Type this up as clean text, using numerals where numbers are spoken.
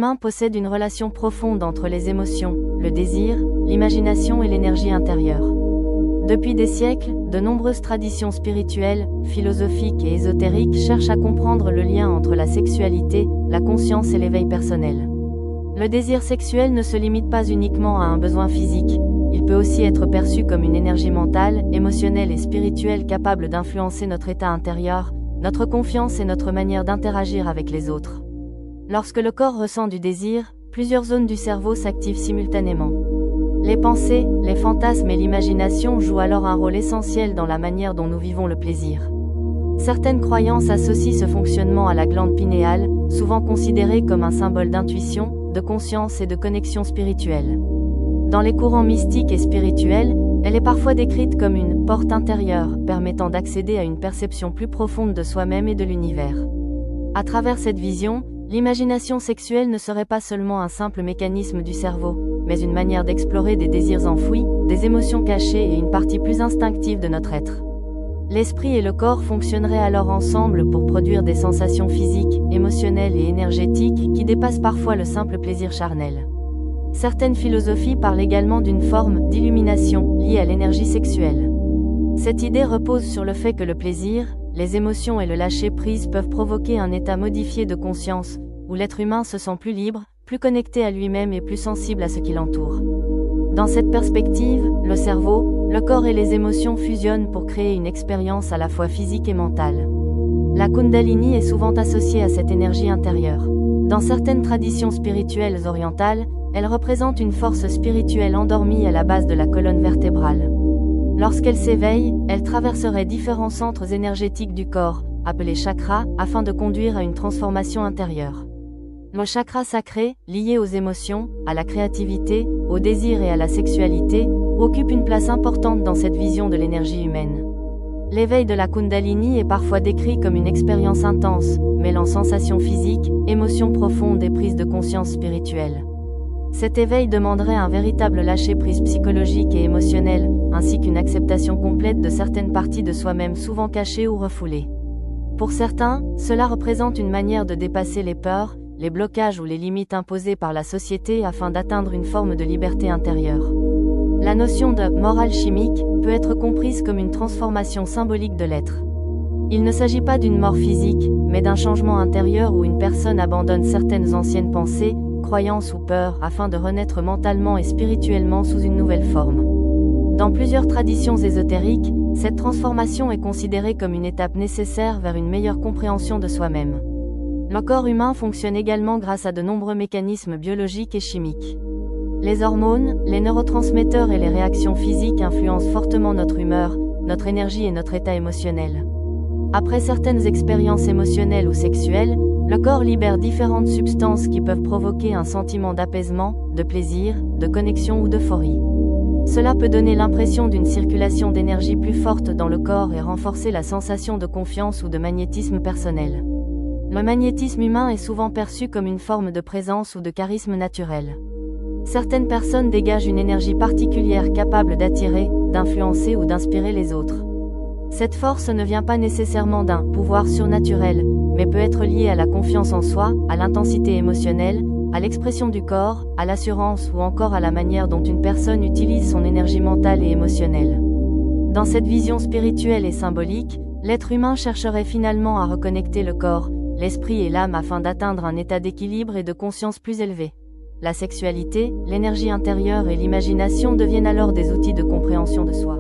L'humain possède une relation profonde entre les émotions, le désir, l'imagination et l'énergie intérieure. Depuis des siècles, de nombreuses traditions spirituelles, philosophiques et ésotériques cherchent à comprendre le lien entre la sexualité, la conscience et l'éveil personnel. Le désir sexuel ne se limite pas uniquement à un besoin physique, il peut aussi être perçu comme une énergie mentale, émotionnelle et spirituelle capable d'influencer notre état intérieur, notre confiance et notre manière d'interagir avec les autres. Lorsque le corps ressent du désir, plusieurs zones du cerveau s'activent simultanément. Les pensées, les fantasmes et l'imagination jouent alors un rôle essentiel dans la manière dont nous vivons le plaisir. Certaines croyances associent ce fonctionnement à la glande pinéale, souvent considérée comme un symbole d'intuition, de conscience et de connexion spirituelle. Dans les courants mystiques et spirituels, elle est parfois décrite comme une « porte intérieure » permettant d'accéder à une perception plus profonde de soi-même et de l'univers. À travers cette vision, l'imagination sexuelle ne serait pas seulement un simple mécanisme du cerveau, mais une manière d'explorer des désirs enfouis, des émotions cachées et une partie plus instinctive de notre être. L'esprit et le corps fonctionneraient alors ensemble pour produire des sensations physiques, émotionnelles et énergétiques qui dépassent parfois le simple plaisir charnel. Certaines philosophies parlent également d'une forme d'illumination liée à l'énergie sexuelle. Cette idée repose sur le fait que le plaisir, les émotions et le lâcher-prise peuvent provoquer un état modifié de conscience, où l'être humain se sent plus libre, plus connecté à lui-même et plus sensible à ce qui l'entoure. Dans cette perspective, le cerveau, le corps et les émotions fusionnent pour créer une expérience à la fois physique et mentale. La Kundalini est souvent associée à cette énergie intérieure. Dans certaines traditions spirituelles orientales, elle représente une force spirituelle endormie à la base de la colonne vertébrale. Lorsqu'elle s'éveille, elle traverserait différents centres énergétiques du corps, appelés chakras, afin de conduire à une transformation intérieure. Le chakra sacré, lié aux émotions, à la créativité, au désir et à la sexualité, occupe une place importante dans cette vision de l'énergie humaine. L'éveil de la Kundalini est parfois décrit comme une expérience intense, mêlant sensations physiques, émotions profondes et prise de conscience spirituelle. Cet éveil demanderait un véritable lâcher-prise psychologique et émotionnel, ainsi qu'une acceptation complète de certaines parties de soi-même souvent cachées ou refoulées. Pour certains, cela représente une manière de dépasser les peurs, les blocages ou les limites imposées par la société afin d'atteindre une forme de liberté intérieure. La notion de « morale chimique » peut être comprise comme une transformation symbolique de l'être. Il ne s'agit pas d'une mort physique, mais d'un changement intérieur où une personne abandonne certaines anciennes pensées, croyances ou peurs afin de renaître mentalement et spirituellement sous une nouvelle forme. Dans plusieurs traditions ésotériques, cette transformation est considérée comme une étape nécessaire vers une meilleure compréhension de soi-même. Le corps humain fonctionne également grâce à de nombreux mécanismes biologiques et chimiques. Les hormones, les neurotransmetteurs et les réactions physiques influencent fortement notre humeur, notre énergie et notre état émotionnel. Après certaines expériences émotionnelles ou sexuelles, le corps libère différentes substances qui peuvent provoquer un sentiment d'apaisement, de plaisir, de connexion ou d'euphorie. Cela peut donner l'impression d'une circulation d'énergie plus forte dans le corps et renforcer la sensation de confiance ou de magnétisme personnel. Le magnétisme humain est souvent perçu comme une forme de présence ou de charisme naturel. Certaines personnes dégagent une énergie particulière capable d'attirer, d'influencer ou d'inspirer les autres. Cette force ne vient pas nécessairement d'un pouvoir surnaturel, mais peut être liée à la confiance en soi, à l'intensité émotionnelle, à l'expression du corps, à l'assurance ou encore à la manière dont une personne utilise son énergie mentale et émotionnelle. Dans cette vision spirituelle et symbolique, l'être humain chercherait finalement à reconnecter le corps, l'esprit et l'âme afin d'atteindre un état d'équilibre et de conscience plus élevé. La sexualité, l'énergie intérieure et l'imagination deviennent alors des outils de compréhension de soi.